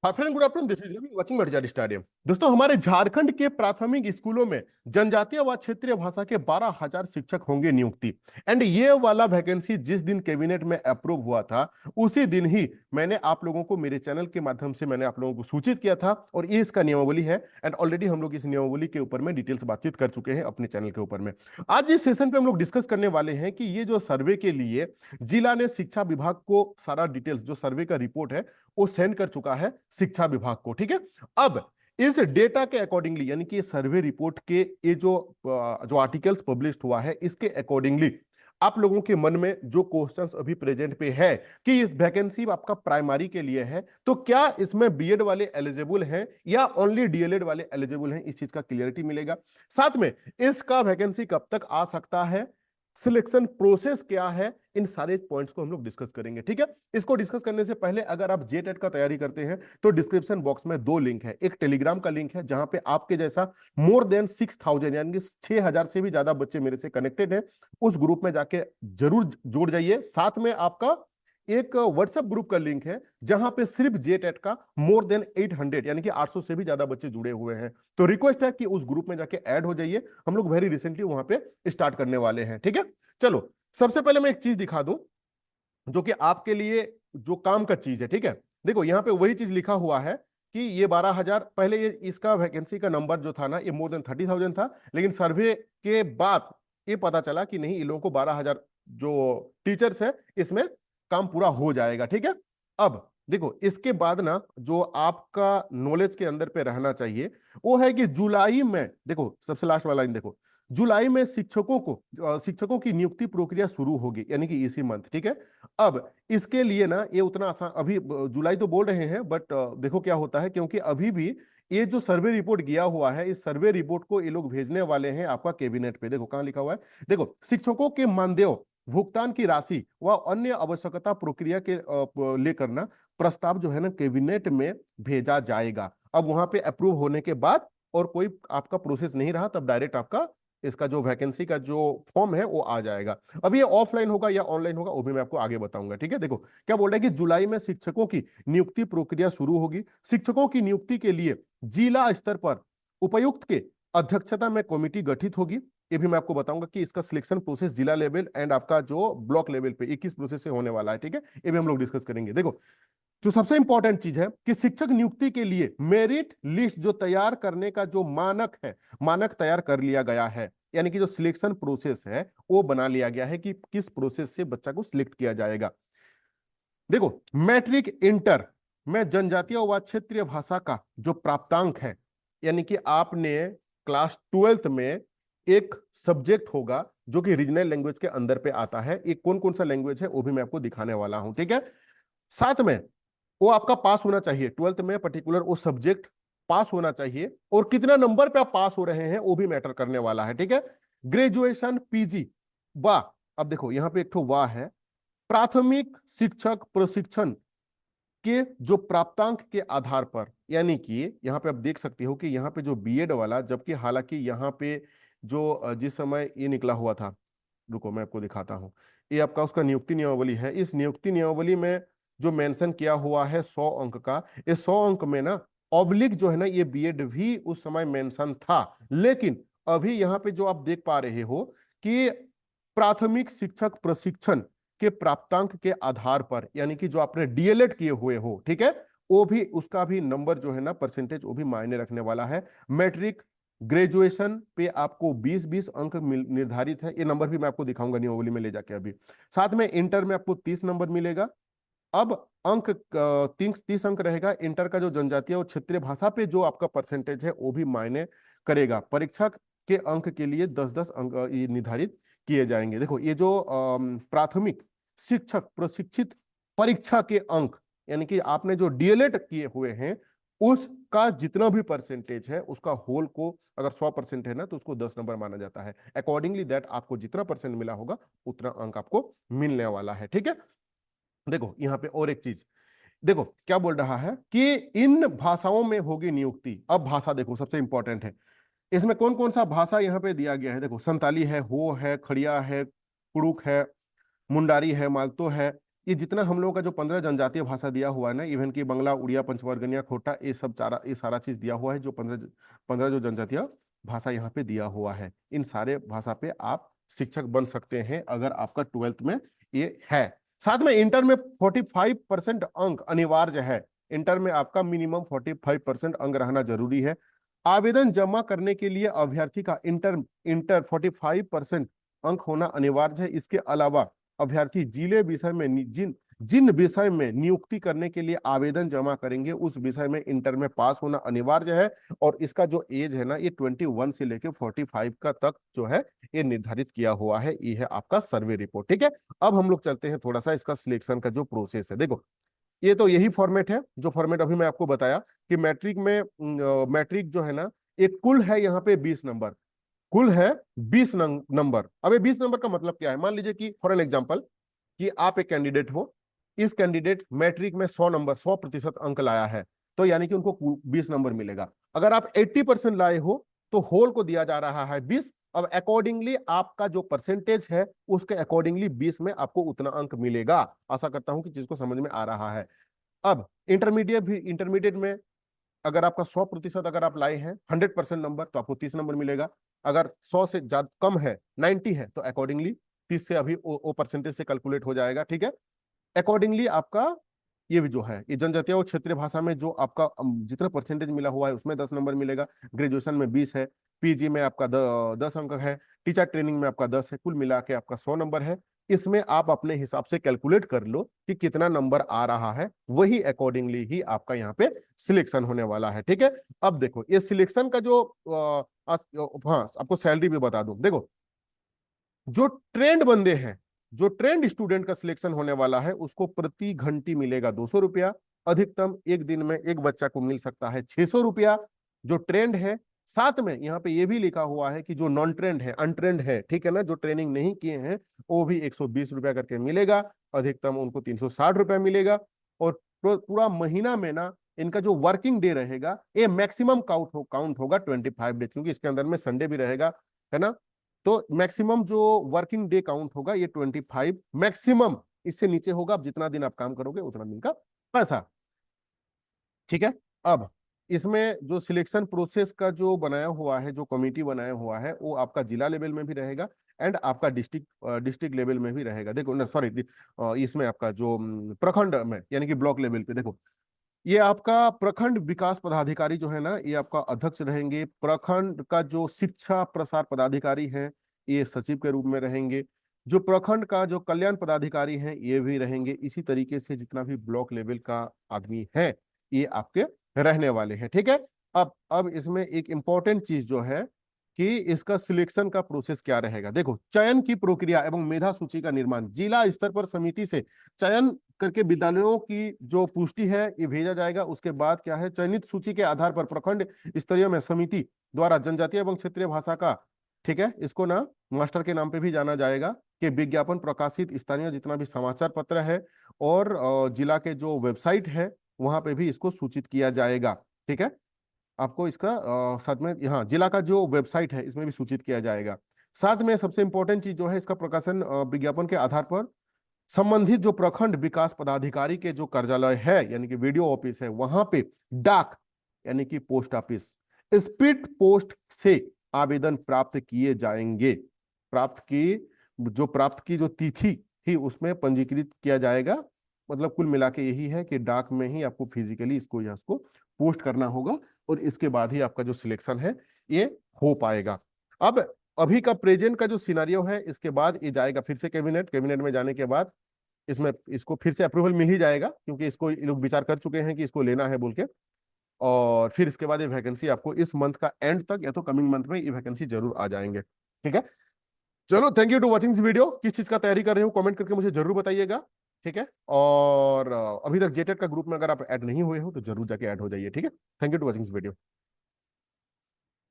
Hi friend, good afternoon. This is Ravi watching मर्जाड stadium. दोस्तों, हमारे झारखंड के प्राथमिक स्कूलों में जनजातीय व क्षेत्रीय भाषा के 12,000 शिक्षक होंगे नियुक्ति। एंड ये वाला वैकेंसी जिस दिन कैबिनेट में अप्रूव हुआ था उसी दिन ही मैंने आप लोगों को मेरे चैनल के माध्यम से मैंने आप लोगों को सूचित किया था, और ये इसका नियमावली है। एंड ऑलरेडी हम लोग इस नियमावली के ऊपर में डिटेल्स बातचीत कर चुके हैं अपने चैनल के ऊपर में। आज इस सेशन पे हम लोग डिस्कस करने वाले हैं कि ये जो सर्वे के लिए जिला ने शिक्षा विभाग को सारा डिटेल्स जो सर्वे का रिपोर्ट है वो सेंड कर चुका है शिक्षा विभाग को। ठीक है, अब इस डेटा के अकॉर्डिंगली, यानी कि सर्वे रिपोर्ट के ये जो आर्टिकल्स पब्लिश हुआ है इसके अकॉर्डिंगली आप लोगों के मन में जो क्वेश्चंस अभी प्रेजेंट पे है कि इस वैकेंसी आपका प्राइमरी के लिए है, तो क्या इसमें बीएड वाले एलिजिबल हैं या ओनली डीएलएड वाले एलिजिबल हैं, इस चीज का क्लियरिटी मिलेगा। साथ में इसका वैकेंसी कब तक आ सकता है, सिलेक्शन प्रोसेस क्या है, इन सारे पॉइंट्स को हम लोग डिस्कस करेंगे। ठीक है, इसको डिस्कस करने से पहले अगर आप जेटेट का तैयारी करते हैं तो डिस्क्रिप्शन बॉक्स में 2 लिंक है। एक टेलीग्राम का लिंक है जहां पे आपके जैसा मोर देन 6,000 यानी कि 6,000 से भी ज्यादा बच्चे मेरे से कनेक्टेड हैं। उस ग्रुप में जाके जरूर जुड़ जाइए। साथ में आपका एक व्हाट्सएप ग्रुप का लिंक है जहां पे सिर्फ जेटेट का मोर देन 800 यानी कि 800 से भी ज्यादा बच्चे जुड़े हुए हैं। तो रिक्वेस्ट है कि उस ग्रुप में जाके ऐड हो जाइए। हम लोग वेरी रिसेंटली वहां पे स्टार्ट करने वाले हैं। ठीक है, चलो सबसे पहले मैं एक चीज दिखा दूं जो कि आपके लिए जो काम का चीज है। ठीक है, देखो यहां पे वही चीज लिखा हुआ है कि ये 12,000 पहले ये इसका वैकेंसी का नंबर जो था ना ये मोर देन 30,000 था, लेकिन सर्वे के बाद ये पता चला कि नहीं, इन लोगों को 12,000 जो टीचर्स है इसमें काम पूरा हो जाएगा। ठीक है, अब देखो इसके बाद ना जो आपका नॉलेज के अंदर पे रहना चाहिए वो है कि जुलाई में, देखो सबसे लास्ट वाला लाइन देखो, जुलाई में शिक्षकों की नियुक्ति प्रक्रिया शुरू होगी, यानी कि इसी मंथ। ठीक है, अब इसके लिए ना ये उतना आसान, अभी जुलाई तो बोल रहे हैं बट देखो क्या होता है, क्योंकि अभी भी ये जो सर्वे रिपोर्ट गया हुआ है इस सर्वे रिपोर्ट को ये लोग भेजने वाले हैं आपका कैबिनेट पे। देखो कहां लिखा हुआ है, देखो शिक्षकों के मानदेय भुगतान की राशि व अन्य आवश्यकता प्रक्रिया के लेकर ना प्रस्ताव जो है ना कैबिनेट में भेजा जाएगा। अब वहां पे अप्रूव होने के बाद और कोई आपका प्रोसेस नहीं रहा, तब डायरेक्ट आपका इसका जो वैकेंसी का जो फॉर्म है वो आ जाएगा। अब ये ऑफलाइन होगा या ऑनलाइन होगा वो भी मैं आपको आगे बताऊंगा। ठीक है, देखो क्या बोल रहा है कि जुलाई में शिक्षकों की नियुक्ति प्रक्रिया शुरू होगी। शिक्षकों की नियुक्ति के लिए जिला स्तर पर उपायुक्त के अध्यक्षता में कमेटी गठित होगी। ये भी मैं आपको बताऊंगा कि इसका सिलेक्शन प्रोसेस जिला लेवल एंड आपका जो ब्लॉक लेवल पे 21 प्रोसेस से होने वाला है। ठीक है, ये भी हम लोग डिस्कस करेंगे। देखो जो सबसे इंपॉर्टेंट चीज है कि शिक्षक नियुक्ति के लिए मेरिट लिस्ट जो तैयार करने का जो मानक है, मानक तैयार कर लिया गया है, यानी कि जो सिलेक्शन प्रोसेस है वो बना लिया गया है कि किस प्रोसेस से बच्चा को सिलेक्ट किया जाएगा। देखो मैट्रिक इंटर में जनजातीय व क्षेत्रीय भाषा का जो प्राप्तांक है, यानी कि आपने क्लास 12th में एक सब्जेक्ट होगा जो कि रीजनल लैंग्वेज के अंदर पे आता है। एक कौन कौन सा लैंग्वेज है वो भी मैं आपको दिखाने वाला हूं। ठीक है, साथ में वो आपका पास होना चाहिए 12th में, पर्टिकुलर वो सब्जेक्ट पास होना चाहिए, और कितना नंबर पे आप पास हो रहे हैं वो भी मैटर करने वाला है। ठीक है, ग्रेजुएशन पीजी वाह, अब देखो यहां पे एक तो वाह है, प्राथमिक शिक्षक प्रशिक्षण के जो प्राप्तांक के आधार पर, यानी कि यहां पे आप देख सकते हो कि यहां पे जो बीएड वाला, जबकि हालांकि यहां पे जो जिस समय ये निकला हुआ था, रुको मैं आपको दिखाता हूं, ये आपका उसका नियुक्ति नियमावली है। इस नियुक्ति नियमावली में जो मेंशन किया हुआ है 100 अंक का, इस 100 अंक में ना ऑब्लिक जो है ना ये बीएड भी उस समय मेंशन था, लेकिन अभी यहाँ पे जो आप देख पा रहे हो कि प्राथमिक शिक्षक प्रशिक्षण के प्राप्तांक के आधार पर, यानी कि जो आपने डीएलएड किए हुए हो, ठीक है, वो भी उसका भी नंबर जो है ना परसेंटेज वो भी मायने रखने वाला है। मैट्रिक ग्रेजुएशन पे आपको 20-20 अंक निर्धारित है, ये नंबर भी मैं आपको दिखाऊंगा नियमावली में ले जाके अभी। साथ में इंटर में आपको 30 नंबर मिलेगा। अब अंक 30 अंक रहेगा। इंटर का जो जनजातीय और क्षेत्रीय भाषा पे जो आपका परसेंटेज है वो भी मायने करेगा। परीक्षा के अंक के लिए 10-10 अंक ये निर्धारित किए जाएंगे। देखो ये जो प्राथमिक शिक्षक प्रशिक्षित परीक्षा के अंक, यानी कि आपने जो डीएलएड किए हुए हैं उसका जितना भी परसेंटेज है उसका होल को अगर 100% है ना तो उसको 10 नंबर माना जाता है। अकॉर्डिंगली दैट आपको जितना परसेंट मिला होगा उतना अंक आपको मिलने वाला है। ठीक है, देखो यहां पे और एक चीज, देखो क्या बोल रहा है कि इन भाषाओं में होगी नियुक्ति। अब भाषा देखो सबसे इंपॉर्टेंट है, इसमें कौन कौन सा भाषा यहाँ पे दिया गया है। देखो संताली है, हो है, खड़िया है, कुड़ुक है, मुंडारी है, मालतो है, ये जितना हम लोगों का जो 15 जनजातीय भाषा दिया हुआ है ना, इवन की बंगला, उड़िया, पंचवर्गीय, खोटा, ये सारा चीज दिया हुआ है, जो 15 जो जनजातीय भाषा यहाँ पे दिया हुआ है, इन सारे भाषा पे आप शिक्षक बन सकते हैं अगर आपका 12th में ये है। साथ में इंटर में 45% अंक अनिवार्य है। इंटर में आपका मिनिमम 45% अंक रहना जरूरी है। आवेदन जमा करने के लिए अभ्यर्थी का इंटर इंटर 45% अंक होना अनिवार्य है। इसके अलावा अभ्यर्थी जिले विषय में जिन जिन विषय में नियुक्ति करने के लिए आवेदन जमा करेंगे उस विषय में इंटर में पास होना अनिवार्य है। और इसका जो एज है ना, ये 21 से लेके 45 का तक जो है ये निर्धारित किया हुआ है। ये है आपका सर्वे रिपोर्ट। ठीक है, अब हम लोग चलते हैं थोड़ा सा इसका सिलेक्शन का जो प्रोसेस है। देखो, ये तो यही फॉर्मेट है जो फॉर्मेट अभी मैं आपको बताया कि मैट्रिक में मैट्रिक जो है ना, एक कुल है यहाँ पे 20 नंबर, कुल है 20 नंबर। अब ये 20 नंबर का मतलब क्या है? मान लीजिए कि फॉर एन एग्जांपल कि आप एक कैंडिडेट हो, इस कैंडिडेट मैट्रिक में 100 नंबर 100% अंक लाया है, तो यानी कि उनको 20 नंबर मिलेगा। अगर आप 80% लाए हो तो होल को दिया जा रहा है 20। अब अकॉर्डिंगली आपका जो परसेंटेज है उसके अकॉर्डिंगली 20 में आपको उतना अंक मिलेगा। आशा करता हूं कि चीज को समझ में आ रहा है। अब इंटरमीडिएट में अगर आपका 100% अगर आप लाए हैं 100% नंबर, तो आपको 30 नंबर मिलेगा। अगर 100 से ज्यादा कम है, 90 है, तो अकॉर्डिंगली 30 से अभी वो परसेंटेज से कैलकुलेट हो जाएगा। ठीक है, अकॉर्डिंगली आपका ये भी जो है, ये जनजातीय और क्षेत्रीय भाषा में जो आपका जितना परसेंटेज मिला हुआ है उसमें 10 नंबर मिलेगा। ग्रेजुएशन में 20 है, पीजी में आपका 10 अंक है, टीचर ट्रेनिंग में आपका 10 है, कुल मिला के आपका 100 नंबर है। इसमें आप अपने हिसाब से कैलकुलेट कर लो कि कितना नंबर आ रहा है, वही अकॉर्डिंगली ही आपका यहाँ पे सिलेक्शन होने वाला है। ठीक है, अब देखो ये सिलेक्शन का जो हाँ, आपको सैलरी भी बता दूं। देखो, जो ट्रेंड बंदे हैं, जो ट्रेंड स्टूडेंट का सिलेक्शन होने वाला है, उसको प्रति घंटी मिलेगा 200 रुपया। अधिकतम एक दिन में एक बच्चा को मिल सकता है 600 रुपया, जो ट्रेंड है। साथ में यहाँ पे ये भी लिखा हुआ है कि जो नॉन ट्रेंड है, अनट्रेंड है, ठीक है ना, जो ट्रेनिंग नहीं किए हैं, वो भी 120 रुपया करके मिलेगा। अधिकतम उनको 360 रुपया मिलेगा। और पूरा महीना में ना, इनका जो वर्किंग डे रहेगा, ये मैक्सिमम काउंट होगा 25 डेज, क्योंकि इसके अंदर में संडे भी रहेगा, है ना। तो मैक्सिमम जो वर्किंग डे काउंट होगा ये 25 मैक्सिमम, इससे नीचे होगा। अब जितना दिन आप काम करोगे उतना दिन का पैसा। ठीक है, अब इसमें जो सिलेक्शन प्रोसेस का जो बनाया हुआ है, जो कमेटी बनाया हुआ है, वो आपका जिला लेवल में भी रहेगा एंड आपका डिस्ट्रिक्ट लेवल में भी रहेगा। देखो ना, सॉरी, इसमें आपका जो प्रखंड में यानी कि ब्लॉक लेवल पे, देखो ये आपका प्रखंड विकास पदाधिकारी जो है ना, ये आपका अध्यक्ष रहेंगे। प्रखंड का जो शिक्षा प्रसार पदाधिकारी है, ये सचिव के रूप में रहेंगे। जो प्रखंड का जो कल्याण पदाधिकारी है, ये भी रहेंगे। इसी तरीके से जितना भी ब्लॉक लेवल का आदमी है, ये आपके रहने वाले हैं। ठीक है, अब इसमें एक इंपॉर्टेंट चीज जो है कि इसका सिलेक्शन का प्रोसेस क्या रहेगा। देखो, चयन की प्रक्रिया एवं मेधा सूची का निर्माण जिला स्तर पर समिति से चयन करके विद्यालयों की जो पुष्टि है ये भेजा जाएगा। उसके बाद क्या है, चयनित सूची के आधार पर प्रखंड स्तरीय में समिति द्वारा जनजातीय एवं क्षेत्रीय भाषा का, ठीक है, इसको ना मास्टर के नाम पे भी जाना जाएगा, कि विज्ञापन प्रकाशित स्थानीय जितना भी समाचार पत्र है और जिला के जो वेबसाइट है वहां पे भी इसको सूचित किया जाएगा। ठीक है, आपको इसका साथ में यहाँ जिला का जो वेबसाइट है इसमें भी सूचित किया जाएगा। साथ में सबसे इंपॉर्टेंट चीज जो है, इसका प्रकाशन विज्ञापन के आधार पर संबंधित जो प्रखंड विकास पदाधिकारी के जो कार्यालय है यानी कि वीडियो ऑफिस है, वहां पे डाक यानी कि पोस्ट ऑफिस, स्पीड पोस्ट से आवेदन प्राप्त किए जाएंगे। प्राप्त की जो तिथि ही उसमें पंजीकृत किया जाएगा। मतलब कुल मिला के यही है कि डाक में ही आपको फिजिकली इसको पोस्ट करना होगा और इसके बाद ही आपका जो सिलेक्शन है ये हो पाएगा। अब अभी का प्रेजेंट का जो सिनारियो है, इसके बाद ये जाएगा फिर से कैबिनेट में जाने के बाद इसमें इसको फिर से अप्रूवल मिल ही जाएगा, क्योंकि इसको ये लोग विचार कर चुके हैं कि इसको लेना है बोल के। और फिर इसके बाद ये वैकेंसी आपको इस मंथ का एंड तक या तो कमिंग मंथ में ये वैकेंसी जरूर आ जाएंगे। ठीक है, चलो, thank you to watching this video. किस चीज का तैयारी कर रहे हो कमेंट करके मुझे जरूर बताइएगा। ठीक है, और अभी तक जेटेट का ग्रुप में अगर आप ऐड नहीं हुए हो तो जरूर जाके ऐड हो जाइए। ठीक है, thank you to watching this video.